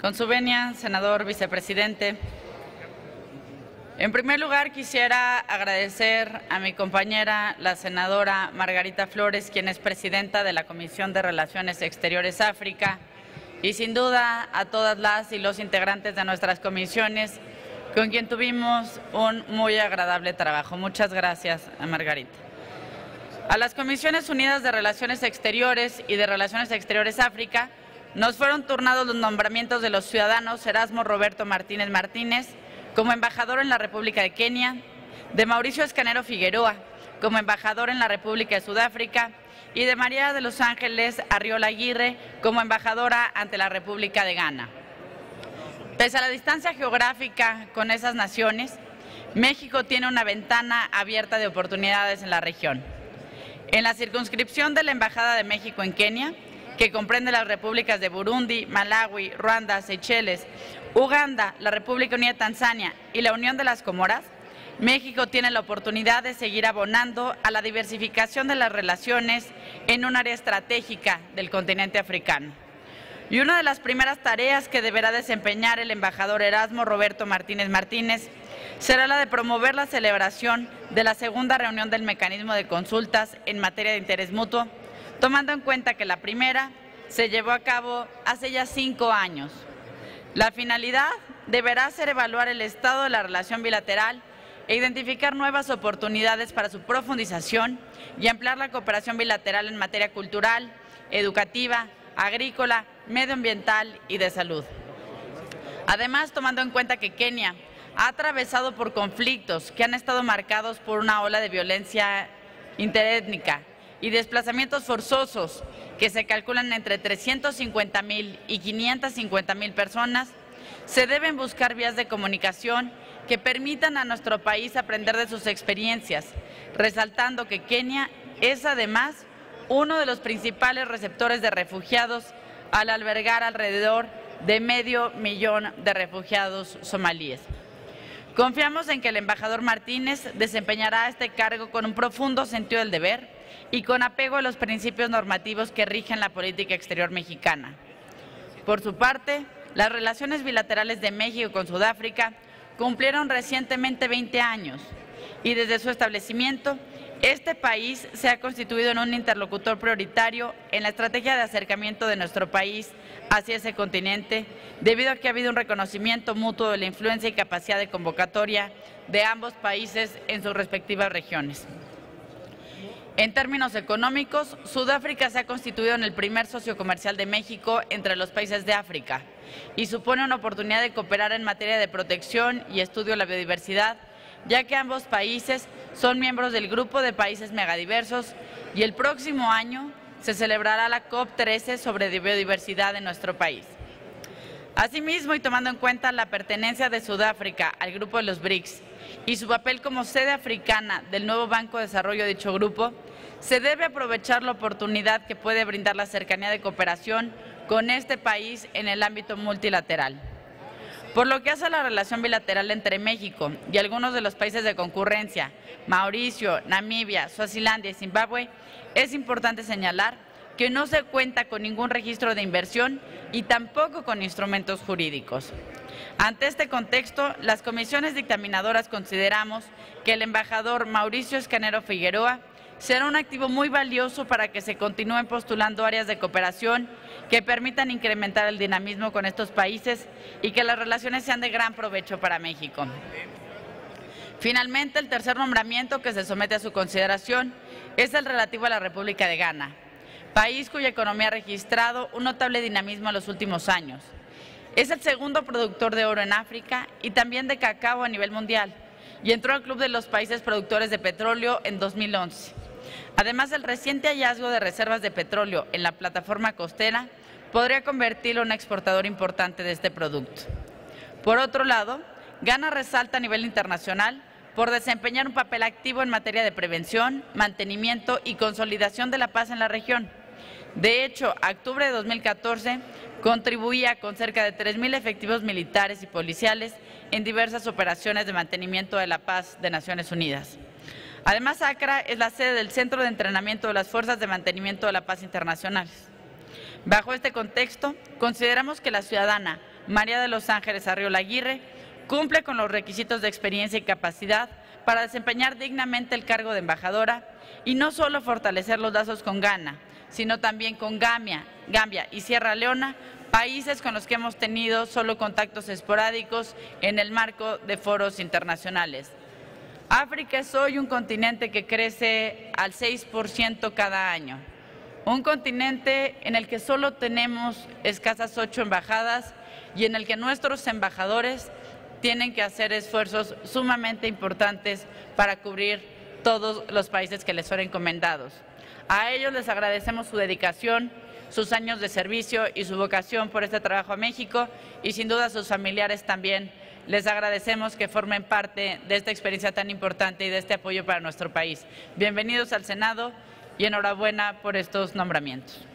Con su venia, senador vicepresidente. En primer lugar, quisiera agradecer a mi compañera, la senadora Margarita Flores, quien es presidenta de la Comisión de Relaciones Exteriores África, y sin duda a todas las y los integrantes de nuestras comisiones, con quien tuvimos un muy agradable trabajo. Muchas gracias, Margarita. A las Comisiones Unidas de Relaciones Exteriores y de Relaciones Exteriores África nos fueron turnados los nombramientos de los ciudadanos Erasmo Roberto Martínez Martínez como embajador en la República de Kenia, de Mauricio Escanero Figueroa como embajador en la República de Sudáfrica y de María de los Ángeles Arriola Aguirre como embajadora ante la República de Ghana. Pese a la distancia geográfica con esas naciones, México tiene una ventana abierta de oportunidades en la región. En la circunscripción de la Embajada de México en Kenia, que comprende las repúblicas de Burundi, Malawi, Ruanda, Seychelles, Uganda, la República Unida de Tanzania y la Unión de las Comoras, México tiene la oportunidad de seguir abonando a la diversificación de las relaciones en un área estratégica del continente africano. Y una de las primeras tareas que deberá desempeñar el embajador Erasmo Roberto Martínez Martínez será la de promover la celebración de la segunda reunión del mecanismo de consultas en materia de interés mutuo, tomando en cuenta que la primera se llevó a cabo hace ya 5 años. La finalidad deberá ser evaluar el estado de la relación bilateral e identificar nuevas oportunidades para su profundización y ampliar la cooperación bilateral en materia cultural, educativa, agrícola, medioambiental y de salud. Además, tomando en cuenta que Kenia ha atravesado por conflictos que han estado marcados por una ola de violencia interétnica y desplazamientos forzosos que se calculan entre 350,000 y 550,000 personas, se deben buscar vías de comunicación que permitan a nuestro país aprender de sus experiencias, resaltando que Kenia es además uno de los principales receptores de refugiados al albergar alrededor de 500,000 de refugiados somalíes. Confiamos en que el embajador Martínez desempeñará este cargo con un profundo sentido del deber y con apego a los principios normativos que rigen la política exterior mexicana. Por su parte, las relaciones bilaterales de México con Sudáfrica cumplieron recientemente 20 años y desde su establecimiento, este país se ha constituido en un interlocutor prioritario en la estrategia de acercamiento de nuestro país hacia ese continente, debido a que ha habido un reconocimiento mutuo de la influencia y capacidad de convocatoria de ambos países en sus respectivas regiones. En términos económicos, Sudáfrica se ha constituido en el primer socio comercial de México entre los países de África y supone una oportunidad de cooperar en materia de protección y estudio de la biodiversidad, ya que ambos países son miembros del Grupo de Países Megadiversos y el próximo año se celebrará la COP13 sobre biodiversidad en nuestro país. Asimismo, y tomando en cuenta la pertenencia de Sudáfrica al Grupo de los BRICS y su papel como sede africana del nuevo Banco de Desarrollo de dicho grupo, se debe aprovechar la oportunidad que puede brindar la cercanía de cooperación con este país en el ámbito multilateral. Por lo que hace a la relación bilateral entre México y algunos de los países de concurrencia, Mauricio, Namibia, Suazilandia y Zimbabue, es importante señalar que no se cuenta con ningún registro de inversión y tampoco con instrumentos jurídicos. Ante este contexto, las comisiones dictaminadoras consideramos que el embajador Mauricio Escanero Figueroa será un activo muy valioso para que se continúen postulando áreas de cooperación que permitan incrementar el dinamismo con estos países y que las relaciones sean de gran provecho para México. Finalmente, el tercer nombramiento que se somete a su consideración es el relativo a la República de Ghana, país cuya economía ha registrado un notable dinamismo en los últimos años. Es el segundo productor de oro en África y también de cacao a nivel mundial, y entró al Club de los Países Productores de Petróleo en 2011. Además, el reciente hallazgo de reservas de petróleo en la plataforma costera podría convertirlo en un exportador importante de este producto. Por otro lado, Ghana resalta a nivel internacional por desempeñar un papel activo en materia de prevención, mantenimiento y consolidación de la paz en la región. De hecho, a octubre de 2014 contribuía con cerca de 3,000 efectivos militares y policiales en diversas operaciones de mantenimiento de la paz de Naciones Unidas. Además, Accra es la sede del Centro de Entrenamiento de las Fuerzas de Mantenimiento de la Paz Internacionales. Bajo este contexto, consideramos que la ciudadana María de los Ángeles Arriola Aguirre, cumple con los requisitos de experiencia y capacidad para desempeñar dignamente el cargo de embajadora y no solo fortalecer los lazos con Ghana, sino también con Gambia y Sierra Leona, países con los que hemos tenido solo contactos esporádicos en el marco de foros internacionales. África es hoy un continente que crece al 6% cada año, un continente en el que solo tenemos escasas 8 embajadas y en el que nuestros embajadores tienen que hacer esfuerzos sumamente importantes para cubrir todos los países que les son encomendados. A ellos les agradecemos su dedicación, sus años de servicio y su vocación por este trabajo a México, y sin duda a sus familiares también les agradecemos que formen parte de esta experiencia tan importante y de este apoyo para nuestro país. Bienvenidos al Senado y enhorabuena por estos nombramientos.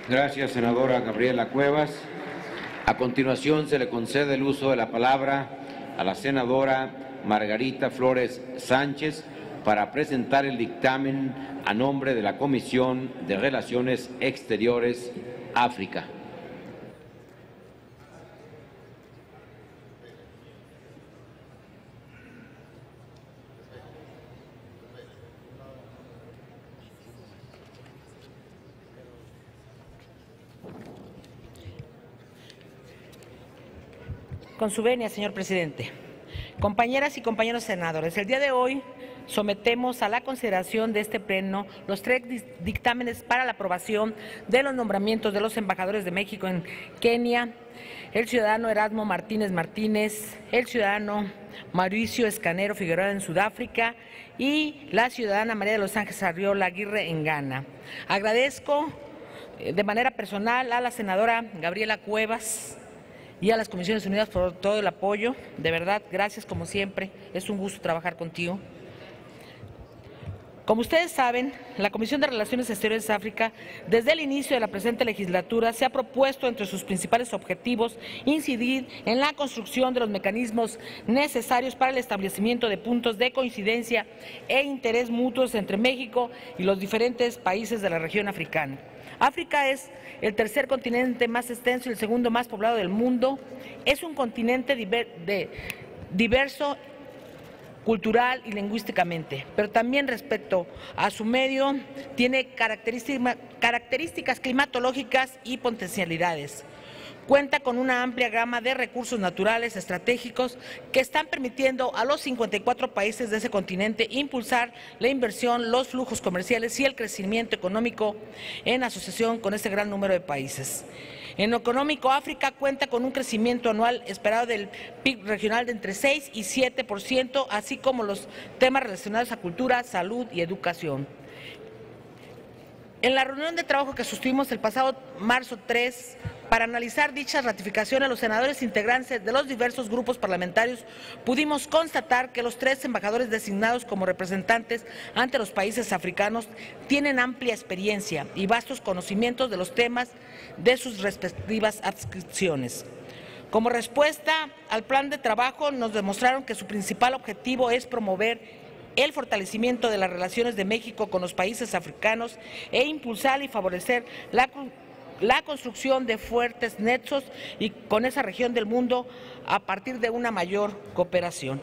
Gracias, senadora Gabriela Cuevas. A continuación se le concede el uso de la palabra a la senadora Margarita Flores Sánchez para presentar el dictamen a nombre de la Comisión de Relaciones Exteriores África. Con su venia, señor presidente. Compañeras y compañeros senadores, el día de hoy sometemos a la consideración de este pleno los 3 dictámenes para la aprobación de los nombramientos de los embajadores de México en Kenia, el ciudadano Erasmo Martínez Martínez, el ciudadano Mauricio Escanero Figueroa en Sudáfrica y la ciudadana María de los Ángeles Arriola Aguirre en Ghana. Agradezco de manera personal a la senadora Gabriela Cuevas y a las Comisiones Unidas por todo el apoyo. De verdad, gracias como siempre, es un gusto trabajar contigo. Como ustedes saben, la Comisión de Relaciones Exteriores de África, desde el inicio de la presente legislatura, se ha propuesto entre sus principales objetivos incidir en la construcción de los mecanismos necesarios para el establecimiento de puntos de coincidencia e interés mutuos entre México y los diferentes países de la región africana. África es el tercer continente más extenso y el segundo más poblado del mundo. Es un continente diverso cultural y lingüísticamente, pero también respecto a su medio tiene características climatológicas y potencialidades. Cuenta con una amplia gama de recursos naturales estratégicos que están permitiendo a los 54 países de ese continente impulsar la inversión, los flujos comerciales y el crecimiento económico en asociación con este gran número de países. En lo económico, África cuenta con un crecimiento anual esperado del PIB regional de entre 6 y 7%, así como los temas relacionados a cultura, salud y educación. En la reunión de trabajo que sostuvimos el pasado marzo 3, para analizar dichas ratificaciones, los senadores integrantes de los diversos grupos parlamentarios pudimos constatar que los 3 embajadores designados como representantes ante los países africanos tienen amplia experiencia y vastos conocimientos de los temas de sus respectivas adscripciones. Como respuesta al plan de trabajo, nos demostraron que su principal objetivo es promover el fortalecimiento de las relaciones de México con los países africanos e impulsar y favorecer la construcción de fuertes nexos y con esa región del mundo a partir de una mayor cooperación.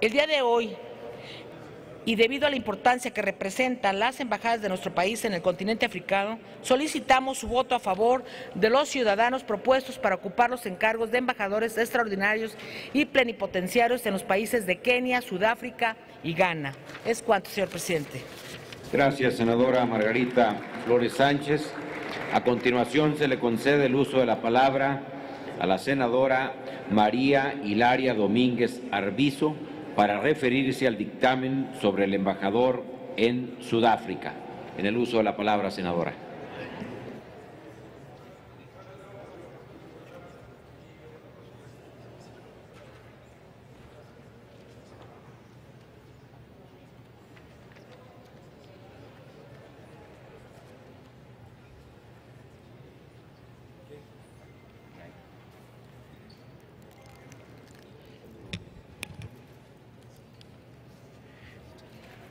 El día de hoy, y debido a la importancia que representan las embajadas de nuestro país en el continente africano, solicitamos su voto a favor de los ciudadanos propuestos para ocupar los encargos de embajadores extraordinarios y plenipotenciarios en los países de Kenia, Sudáfrica y Ghana. Es cuanto, señor presidente. Gracias, senadora Margarita Flores Sánchez. A continuación se le concede el uso de la palabra a la senadora María Hilaria Domínguez Arbizo para referirse al dictamen sobre el embajador en Sudáfrica. En el uso de la palabra, senadora.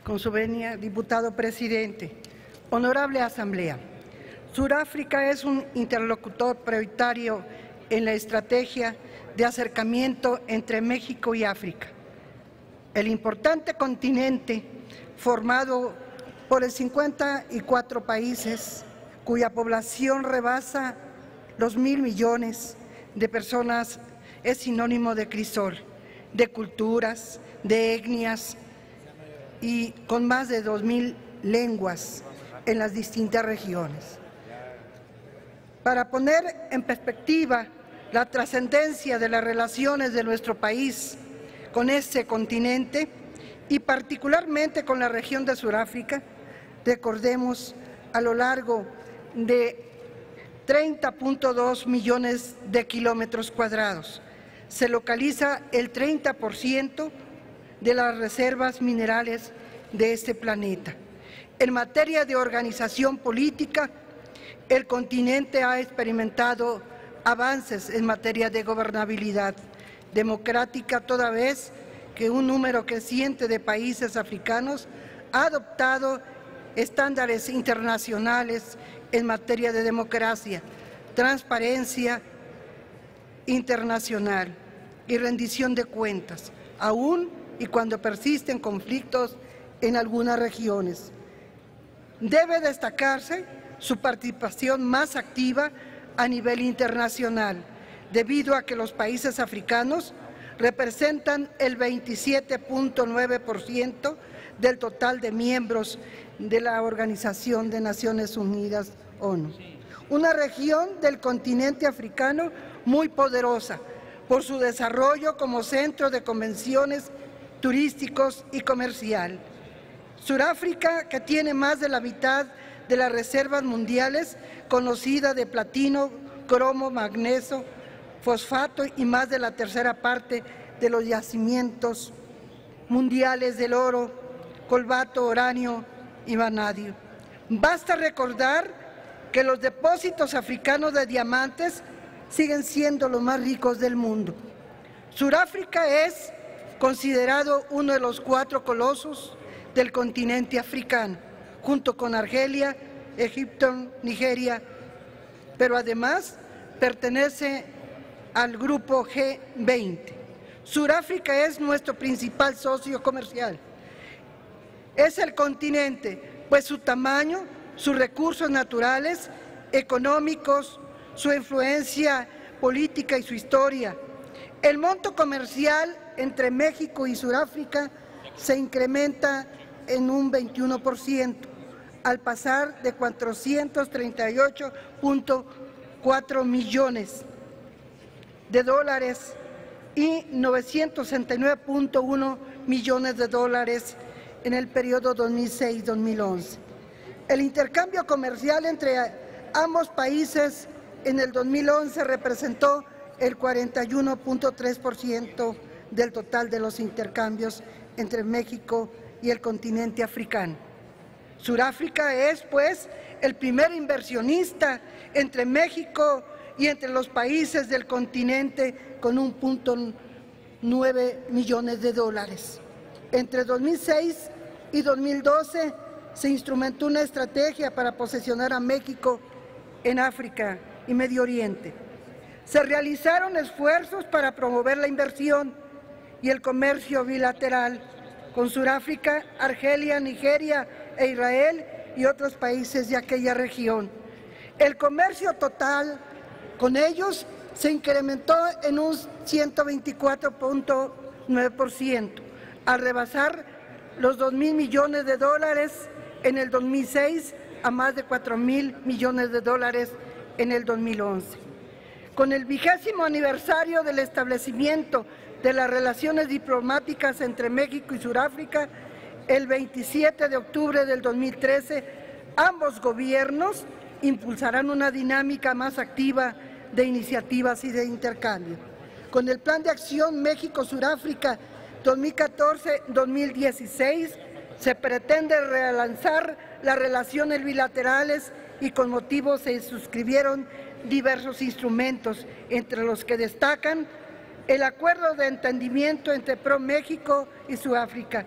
Con su venia, diputado presidente. Honorable Asamblea, Sudáfrica es un interlocutor prioritario en la estrategia de acercamiento entre México y África. El importante continente formado por 54 países, cuya población rebasa los 1.000 millones de personas, es sinónimo de crisol, de culturas, de etnias y con más de 2.000 lenguas en las distintas regiones. Para poner en perspectiva la trascendencia de las relaciones de nuestro país con este continente y particularmente con la región de Sudáfrica, recordemos a lo largo de 30.2 millones de kilómetros cuadrados. Se localiza el 30% de las reservas minerales de este planeta. En materia de organización política, el continente ha experimentado avances en materia de gobernabilidad democrática, toda vez que un número creciente de países africanos ha adoptado estándares internacionales en materia de democracia, transparencia internacional y rendición de cuentas, aún y cuando persisten conflictos en algunas regiones. Debe destacarse su participación más activa a nivel internacional, debido a que los países africanos representan el 27.9% del total de miembros de la Organización de Naciones Unidas, ONU. Una región del continente africano muy poderosa por su desarrollo como centro de convenciones turísticos y comercial. Sudáfrica, que tiene más de la mitad de las reservas mundiales conocidas de platino, cromo, magnesio, fosfato y más de la tercera parte de los yacimientos mundiales del oro, cobalto, uranio y vanadio. Basta recordar que los depósitos africanos de diamantes siguen siendo los más ricos del mundo. Sudáfrica es considerado uno de los 4 colosos del continente africano, junto con Argelia, Egipto, Nigeria, pero además pertenece al grupo G20. Sudáfrica es nuestro principal socio comercial. Es el continente, pues su tamaño, sus recursos naturales, económicos, su influencia política y su historia. El monto comercial entre México y Sudáfrica se incrementa en un 21%, al pasar de 438.4 millones de dólares y 969.1 millones de dólares en el periodo 2006-2011. El intercambio comercial entre ambos países en el 2011 representó el 41.3% del total de los intercambios entre México y el continente africano. Sudáfrica es, pues, el primer inversionista entre México y entre los países del continente con 1.9 millones de dólares. Entre 2006 y 2012 se instrumentó una estrategia para posicionar a México en África y Medio Oriente. Se realizaron esfuerzos para promover la inversión y el comercio bilateral con Sudáfrica, Argelia, Nigeria e Israel y otros países de aquella región. El comercio total con ellos se incrementó en un 124.9%, al rebasar los 2.000 millones de dólares en el 2006 a más de 4.000 millones de dólares en el 2011. Con el 20º aniversario del establecimiento de las relaciones diplomáticas entre México y Sudáfrica, el 27 de octubre del 2013, ambos gobiernos impulsarán una dinámica más activa de iniciativas y de intercambio. Con el Plan de Acción México-Sudáfrica 2014-2016 se pretende relanzar las relaciones bilaterales y con motivo se suscribieron diversos instrumentos, entre los que destacan el Acuerdo de Entendimiento entre ProMéxico y Sudáfrica,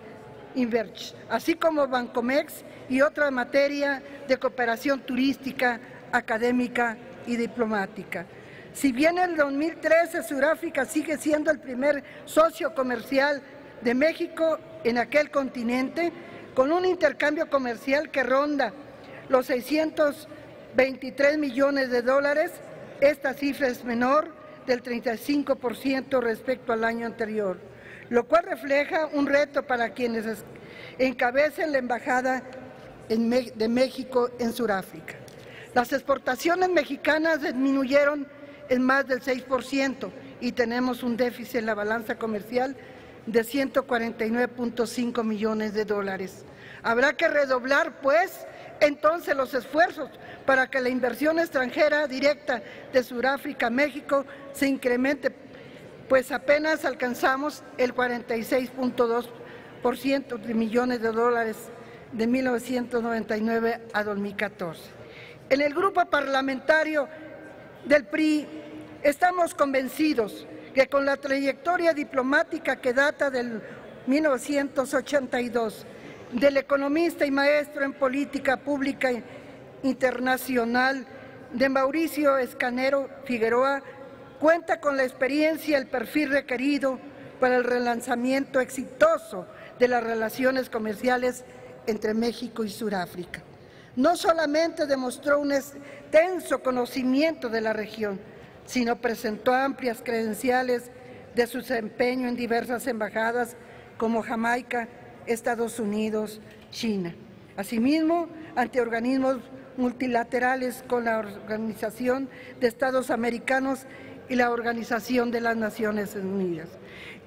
Inverge, así como Bancomex y otra materia de cooperación turística, académica y diplomática. Si bien en el 2013 Sudáfrica sigue siendo el primer socio comercial de México en aquel continente, con un intercambio comercial que ronda los 623 millones de dólares, esta cifra es menor del 35% respecto al año anterior, lo cual refleja un reto para quienes encabecen la Embajada de México en Sudáfrica. Las exportaciones mexicanas disminuyeron en más del 6% y tenemos un déficit en la balanza comercial de 149.5 millones de dólares. Habrá que redoblar, pues, entonces los esfuerzos para que la inversión extranjera directa de Sudáfrica a México se incremente, pues apenas alcanzamos el 46.2% de millones de dólares de 1999 a 2014. En el grupo parlamentario del PRI estamos convencidos que con la trayectoria diplomática que data del 1982, del economista y maestro en política pública internacional de Mauricio Escanero Figueroa, cuenta con la experiencia y el perfil requerido para el relanzamiento exitoso de las relaciones comerciales entre México y Sudáfrica. No solamente demostró un extenso conocimiento de la región, sino presentó amplias credenciales de su desempeño en diversas embajadas como Jamaica, Estados Unidos, China. Asimismo, ante organismos multilaterales con la Organización de Estados Americanos y la Organización de las Naciones Unidas.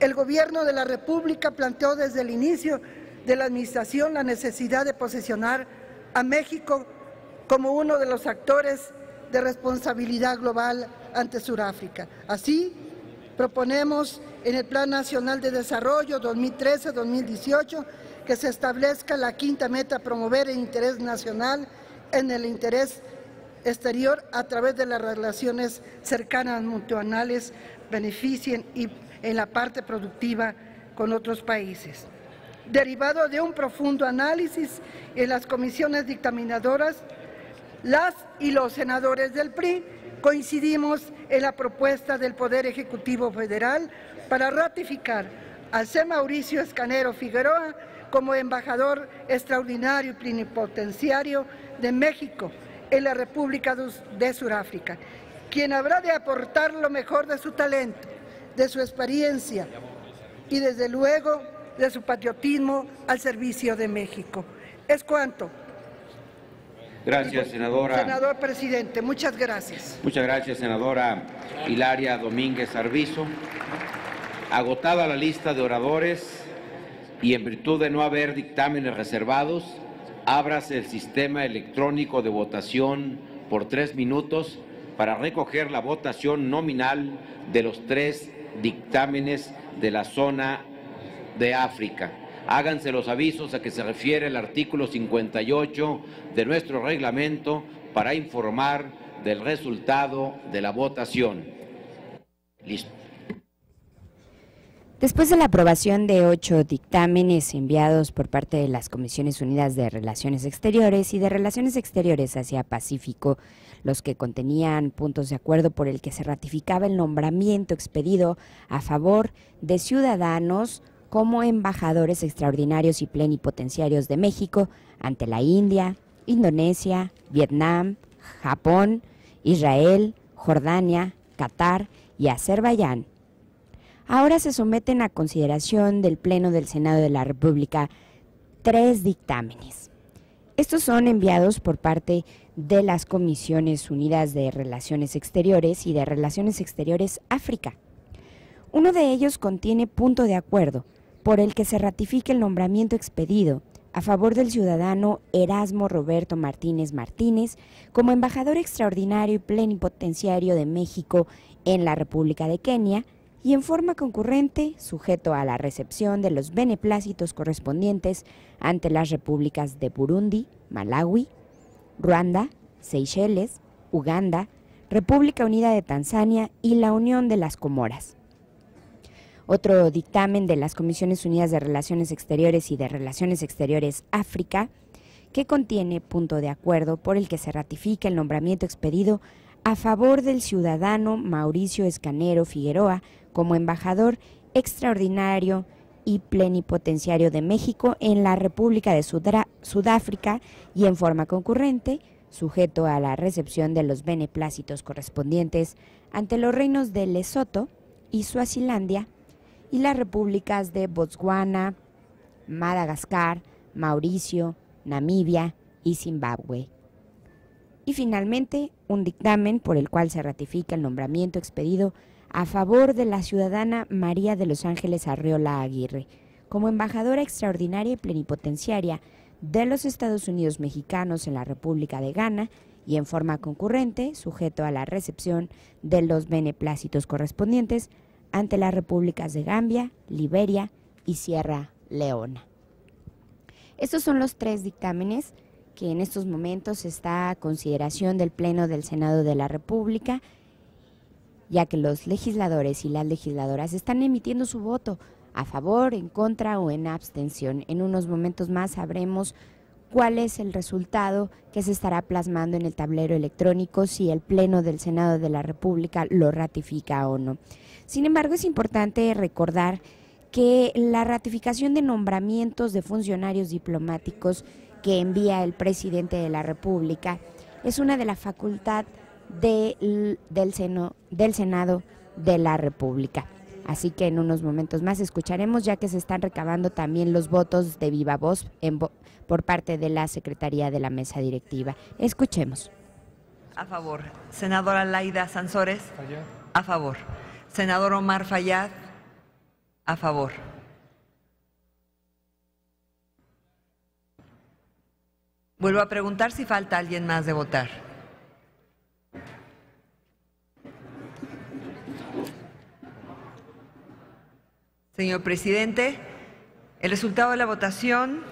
El Gobierno de la República planteó desde el inicio de la administración la necesidad de posicionar a México como uno de los actores de responsabilidad global ante Sudáfrica. Así, proponemos en el Plan Nacional de Desarrollo 2013-2018 que se establezca la quinta meta: promover el interés nacional en el interés exterior a través de las relaciones cercanas mutuales, beneficien y en la parte productiva con otros países. Derivado de un profundo análisis en las comisiones dictaminadoras, las y los senadores del PRI coincidimos en la propuesta del Poder Ejecutivo Federal para ratificar al C. Mauricio Escanero Figueroa como embajador extraordinario y plenipotenciario de México en la República de Sudáfrica, quien habrá de aportar lo mejor de su talento, de su experiencia y desde luego de su patriotismo al servicio de México. Es cuanto. Gracias, senadora. Senador presidente, muchas gracias. Muchas gracias, senadora Hilaria Domínguez Arvizo. Agotada la lista de oradores y en virtud de no haber dictámenes reservados, ábrase el sistema electrónico de votación por 3 minutos para recoger la votación nominal de los 3 dictámenes de la zona de África. Háganse los avisos a que se refiere el artículo 58 de nuestro reglamento para informar del resultado de la votación. Listo. Después de la aprobación de 8 dictámenes enviados por parte de las Comisiones Unidas de Relaciones Exteriores y de Relaciones Exteriores Asia Pacífico, los que contenían puntos de acuerdo por el que se ratificaba el nombramiento expedido a favor de ciudadanos como embajadores extraordinarios y plenipotenciarios de México ante la India, Indonesia, Vietnam, Japón, Israel, Jordania, Qatar y Azerbaiyán. Ahora se someten a consideración del Pleno del Senado de la República 3 dictámenes. Estos son enviados por parte de las Comisiones Unidas de Relaciones Exteriores y de Relaciones Exteriores África. Uno de ellos contiene punto de acuerdo por el que se ratifique el nombramiento expedido a favor del ciudadano Erasmo Roberto Martínez Martínez como embajador extraordinario y plenipotenciario de México en la República de Kenia, y en forma concurrente, sujeto a la recepción de los beneplácitos correspondientes ante las repúblicas de Burundi, Malawi, Ruanda, Seychelles, Uganda, República Unida de Tanzania y la Unión de las Comoras. Otro dictamen de las Comisiones Unidas de Relaciones Exteriores y de Relaciones Exteriores África, que contiene punto de acuerdo por el que se ratifica el nombramiento expedido a favor del ciudadano Mauricio Escanero Figueroa como embajador extraordinario y plenipotenciario de México en la República de Sudáfrica y en forma concurrente, sujeto a la recepción de los beneplácitos correspondientes ante los reinos de Lesoto y Suazilandia y las repúblicas de Botswana, Madagascar, Mauricio, Namibia y Zimbabue. Y finalmente, un dictamen por el cual se ratifica el nombramiento expedido a favor de la ciudadana María de los Ángeles Arriola Aguirre como embajadora extraordinaria y plenipotenciaria de los Estados Unidos mexicanos en la República de Ghana y en forma concurrente, sujeto a la recepción de los beneplácitos correspondientes ante las repúblicas de Gambia, Liberia y Sierra Leona. Estos son los 3 dictámenes que en estos momentos está a consideración del Pleno del Senado de la República, ya que los legisladores y las legisladoras están emitiendo su voto a favor, en contra o en abstención. En unos momentos más sabremos cuál es el resultado que se estará plasmando en el tablero electrónico si el Pleno del Senado de la República lo ratifica o no. Sin embargo, es importante recordar que la ratificación de nombramientos de funcionarios diplomáticos que envía el presidente de la República es una de la facultad del Senado de la República. Así que en unos momentos más escucharemos, ya que se están recabando también los votos de viva voz por parte de la Secretaría de la Mesa Directiva. Escuchemos. A favor. Senadora Laida Sansores. A favor. Senador Omar Fayad. A favor. Vuelvo a preguntar si falta alguien más de votar. Señor presidente, el resultado de la votación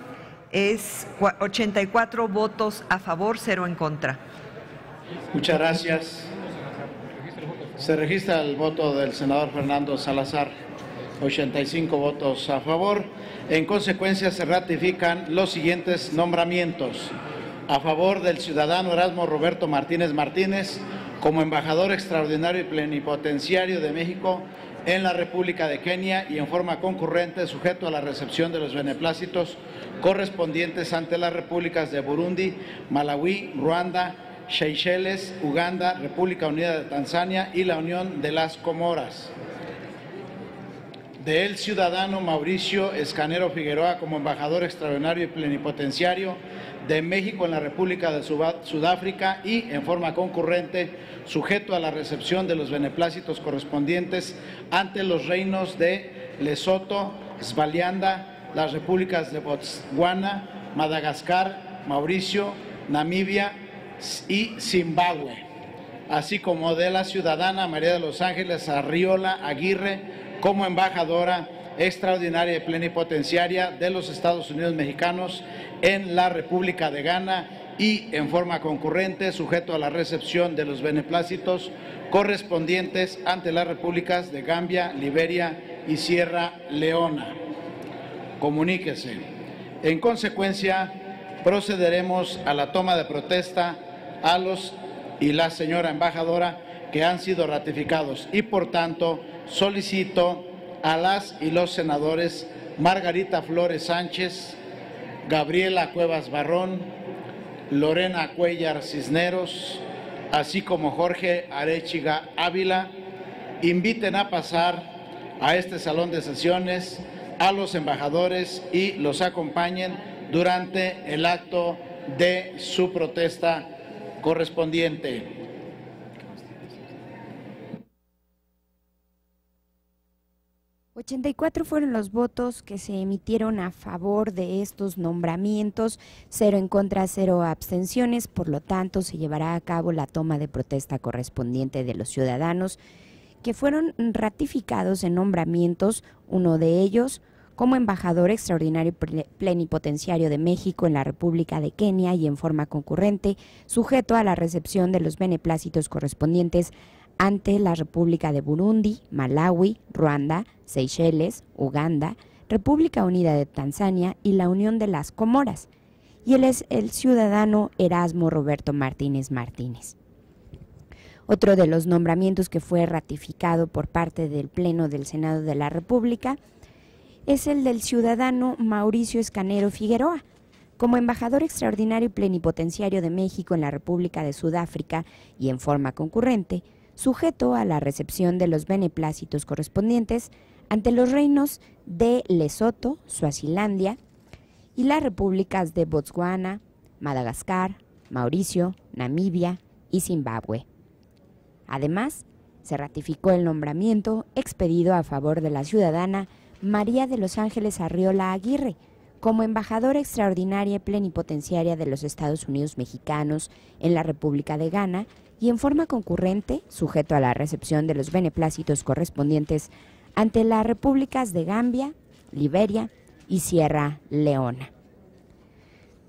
es 84 votos a favor, 0 en contra. Muchas gracias. Se registra el voto del senador Fernando Salazar, 85 votos a favor. En consecuencia, se ratifican los siguientes nombramientos. A favor del ciudadano Erasmo Roberto Martínez Martínez como embajador extraordinario y plenipotenciario de México en la República de Kenia y en forma concurrente sujeto a la recepción de los beneplácitos correspondientes ante las repúblicas de Burundi, Malawi, Ruanda, Seychelles, Uganda, República Unida de Tanzania y la Unión de las Comoras. Del ciudadano Mauricio Escanero Figueroa como embajador extraordinario y plenipotenciario de México en la República de Sudáfrica y en forma concurrente sujeto a la recepción de los beneplácitos correspondientes ante los reinos de Lesoto, Swazilandia, las repúblicas de Botswana, Madagascar, Mauricio, Namibia y Zimbabue, así como de la ciudadana María de los Ángeles Arriola Aguirre como embajadora extraordinaria y plenipotenciaria de los Estados Unidos mexicanos en la República de Ghana y en forma concurrente sujeto a la recepción de los beneplácitos correspondientes ante las repúblicas de Gambia, Liberia y Sierra Leona. Comuníquese. En consecuencia, procederemos a la toma de protesta a los y la señora embajadora que han sido ratificados y por tanto solicito a las y los senadores Margarita Flores Sánchez, Gabriela Cuevas Barrón, Lorena Cuellar Cisneros, así como Jorge Arechiga Ávila, inviten a pasar a este salón de sesiones a los embajadores y los acompañen durante el acto de su protesta correspondiente. $84 fueron los votos que se emitieron a favor de estos nombramientos, 0 en contra, 0 abstenciones, por lo tanto se llevará a cabo la toma de protesta correspondiente de los ciudadanos que fueron ratificados en nombramientos, uno de ellos como embajador extraordinario plenipotenciario de México en la República de Kenia y en forma concurrente, sujeto a la recepción de los beneplácitos correspondientes ante la República de Burundi, Malawi, Ruanda, Seychelles, Uganda, República Unida de Tanzania y la Unión de las Comoras. Y él es el ciudadano Erasmo Roberto Martínez Martínez. Otro de los nombramientos que fue ratificado por parte del Pleno del Senado de la República es el del ciudadano Mauricio Escanero Figueroa, como embajador extraordinario y plenipotenciario de México en la República de Sudáfrica y en forma concurrente, sujeto a la recepción de los beneplácitos correspondientes ante los reinos de Lesoto, Suazilandia y las repúblicas de Botswana, Madagascar, Mauricio, Namibia y Zimbabue. Además, se ratificó el nombramiento expedido a favor de la ciudadana María de los Ángeles Arriola Aguirre como embajadora extraordinaria y plenipotenciaria de los Estados Unidos mexicanos en la República de Ghana y en forma concurrente, sujeto a la recepción de los beneplácitos correspondientes ante las repúblicas de Gambia, Liberia y Sierra Leona.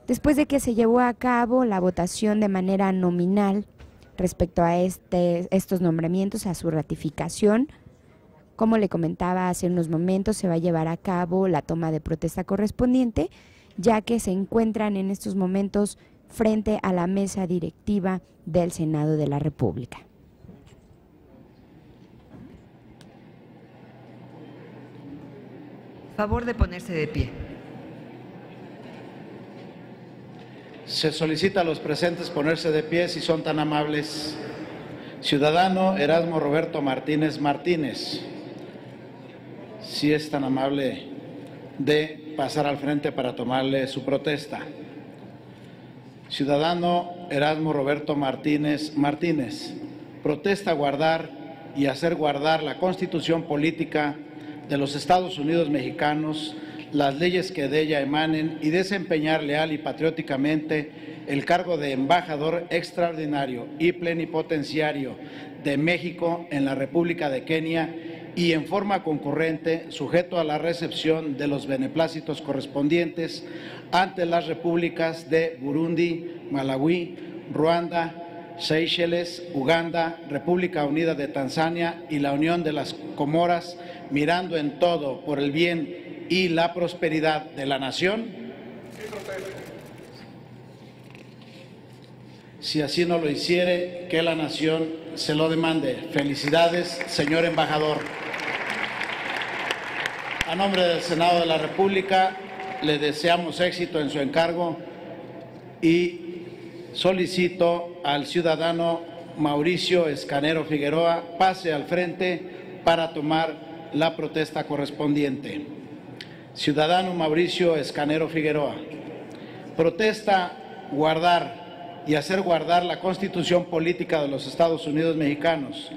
Después de que se llevó a cabo la votación de manera nominal respecto a estos nombramientos, a su ratificación, como le comentaba hace unos momentos, se va a llevar a cabo la toma de protesta correspondiente, ya que se encuentran en estos momentos frente a la mesa directiva del Senado de la República. Favor de ponerse de pie. Se solicita a los presentes ponerse de pie si son tan amables. Ciudadano Erasmo Roberto Martínez Martínez, si es tan amable de pasar al frente para tomarle su protesta. Ciudadano Erasmo Roberto Martínez Martínez, protesta guardar y hacer guardar la Constitución Política de los Estados Unidos Mexicanos, las leyes que de ella emanen y desempeñar leal y patrióticamente el cargo de embajador extraordinario y plenipotenciario de México en la República de Kenia y en forma concurrente, sujeto a la recepción de los beneplácitos correspondientes ante las repúblicas de Burundi, Malawi, Ruanda, Seychelles, Uganda, República Unida de Tanzania y la Unión de las Comoras, mirando en todo por el bien y la prosperidad de la nación. Si así no lo hiciere, que la nación se lo demande. Felicidades, señor embajador. A nombre del Senado de la República, le deseamos éxito en su encargo y solicito al ciudadano Mauricio Escanero Figueroa pase al frente para tomar la protesta correspondiente. Ciudadano Mauricio Escanero Figueroa, protesta guardar y hacer guardar la Constitución Política de los Estados Unidos Mexicanos,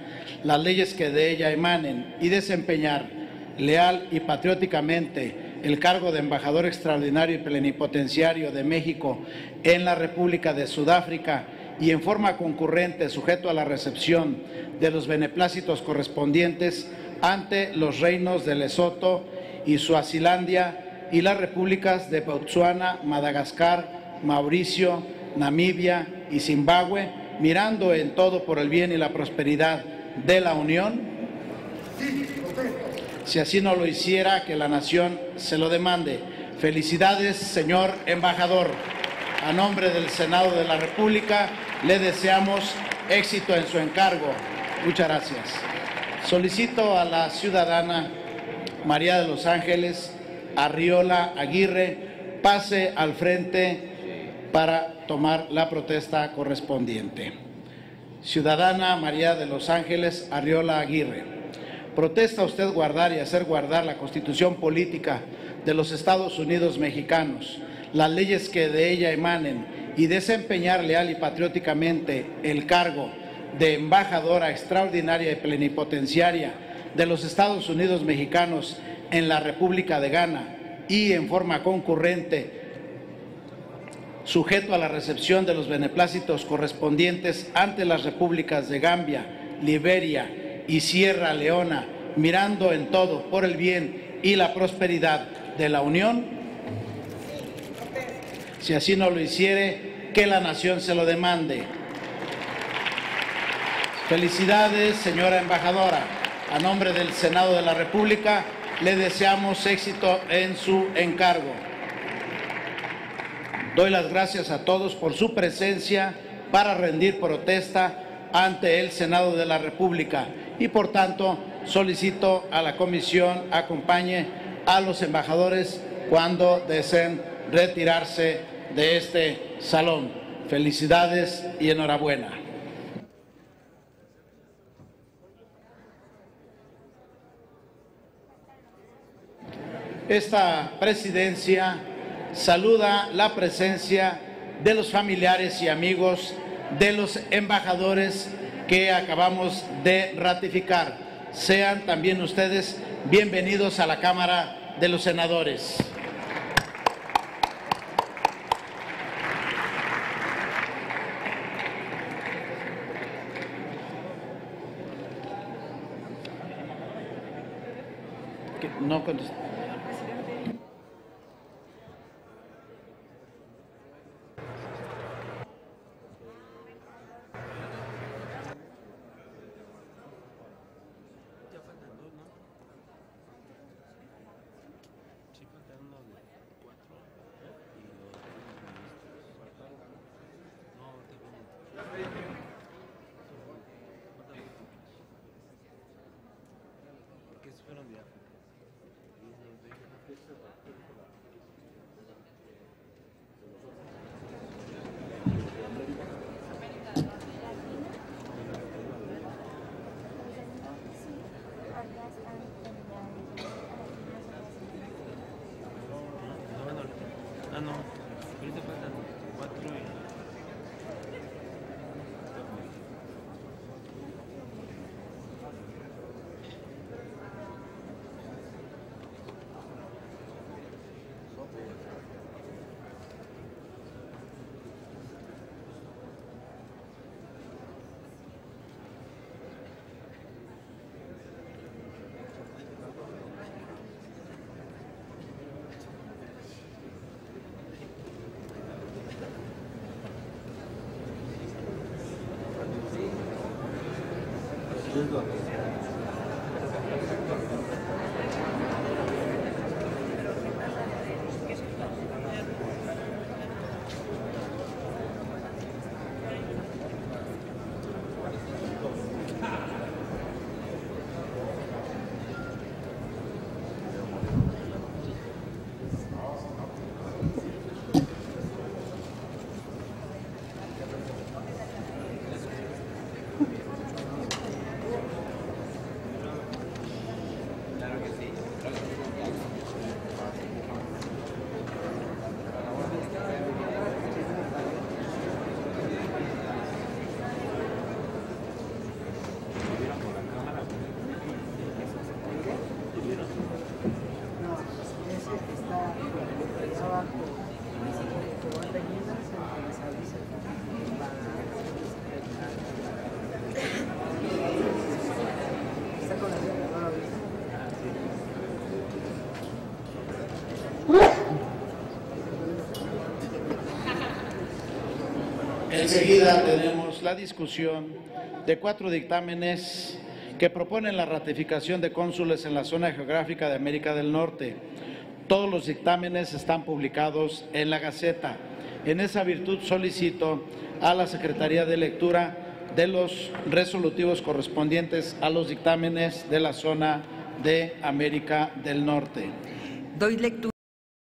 las leyes que de ella emanen y desempeñar leal y patrióticamente el cargo de embajador extraordinario y plenipotenciario de México en la República de Sudáfrica y en forma concurrente sujeto a la recepción de los beneplácitos correspondientes ante los reinos de Lesoto y Suazilandia y las repúblicas de Botswana, Madagascar, Mauricio, Namibia y Zimbabue, mirando en todo por el bien y la prosperidad de la Unión. Si así no lo hiciera, que la nación se lo demande. Felicidades, señor embajador. A nombre del Senado de la República, le deseamos éxito en su encargo. Muchas gracias. Solicito a la ciudadana María de los Ángeles Arriola Aguirre pase al frente para tomar la protesta correspondiente. Ciudadana María de los Ángeles Arriola Aguirre, protesta usted guardar y hacer guardar la Constitución Política de los Estados Unidos Mexicanos, las leyes que de ella emanen y desempeñar leal y patrióticamente el cargo de embajadora extraordinaria y plenipotenciaria de los Estados Unidos Mexicanos en la República de Ghana y en forma concurrente sujeto a la recepción de los beneplácitos correspondientes ante las repúblicas de Gambia, Liberia y Sierra Leona, mirando en todo por el bien y la prosperidad de la Unión. Si así no lo hiciere, que la nación se lo demande. Felicidades, señora embajadora. A nombre del Senado de la República, le deseamos éxito en su encargo. Doy las gracias a todos por su presencia para rendir protesta ante el Senado de la República y por tanto solicito a la comisión acompañe a los embajadores cuando deseen retirarse de este salón. Felicidades y enhorabuena. Esta presidencia saluda la presencia de los familiares y amigos de los embajadores que acabamos de ratificar. Sean también ustedes bienvenidos a la Cámara de los Senadores. No contestó. No, ahorita faltan 4 y... Enseguida tenemos la discusión de 4 dictámenes que proponen la ratificación de cónsules en la zona geográfica de América del Norte. Todos los dictámenes están publicados en la Gaceta. En esa virtud solicito a la Secretaría de Lectura de los resolutivos correspondientes a los dictámenes de la zona de América del Norte. Doy lectura.